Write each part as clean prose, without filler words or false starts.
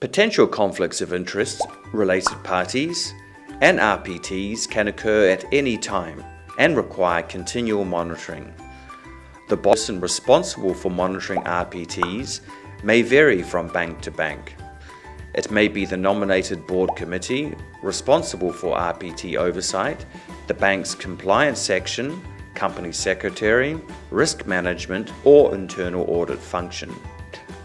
Potential conflicts of interest, related parties, and RPTs can occur at any time and require continual monitoring. The person responsible for monitoring RPTs may vary from bank to bank. It may be the nominated board committee responsible for RPT oversight, the bank's compliance section, company secretary, risk management, or internal audit function.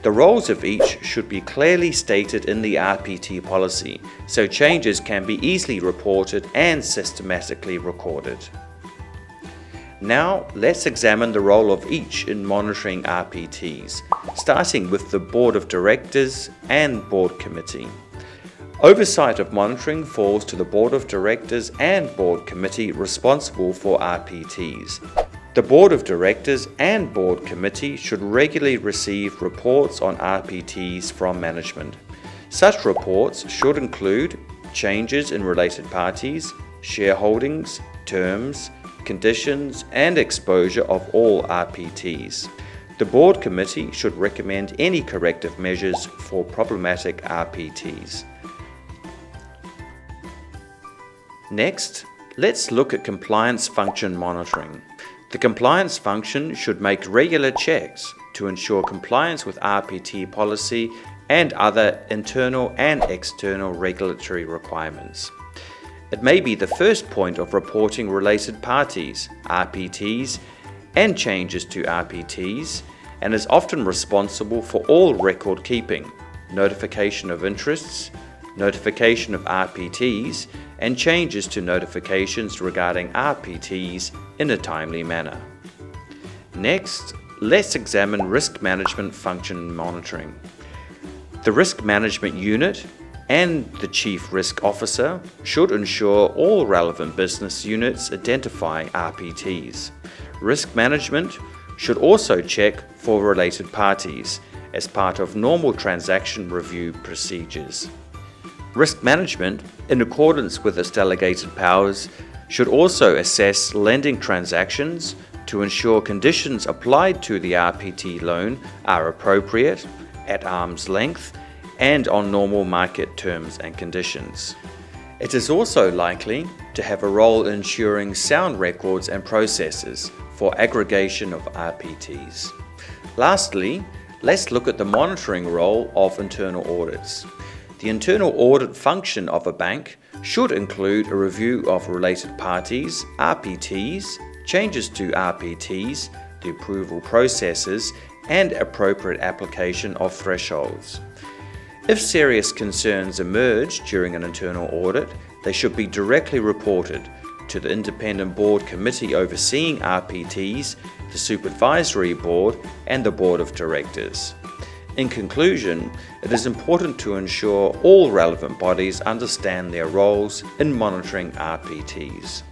The roles of each should be clearly stated in the RPT policy, so changes can be easily reported and systematically recorded. Now, let's examine the role of each in monitoring RPTs, starting with the Board of Directors and Board Committee. Oversight of monitoring falls to the Board of Directors and Board Committee responsible for RPTs. The Board of Directors and Board Committee should regularly receive reports on RPTs from management. Such reports should include changes in related parties, shareholdings, terms, conditions, and exposure of all RPTs. The Board Committee should recommend any corrective measures for problematic RPTs. Next, let's look at compliance function monitoring. The compliance function should make regular checks to ensure compliance with RPT policy and other internal and external regulatory requirements. It may be the first point of reporting related parties, RPTs, and changes to RPTs, and is often responsible for all record keeping, notification of interests, notification of RPTs, and changes to notifications regarding RPTs in a timely manner. Next, let's examine risk management function monitoring. The risk management unit and the Chief Risk Officer should ensure all relevant business units identify RPTs. Risk management should also check for related parties as part of normal transaction review procedures. Risk management, in accordance with its delegated powers, should also assess lending transactions to ensure conditions applied to the RPT loan are appropriate, at arm's length, and on normal market terms and conditions. It is also likely to have a role in ensuring sound records and processes for aggregation of RPTs. Lastly, let's look at the monitoring role of internal audits. The internal audit function of a bank should include a review of related parties, RPTs, changes to RPTs, the approval processes, and appropriate application of thresholds. If serious concerns emerge during an internal audit, they should be directly reported to the independent board committee overseeing RPTs, the supervisory board, and the board of directors. In conclusion, it is important to ensure all relevant bodies understand their roles in monitoring RPTs.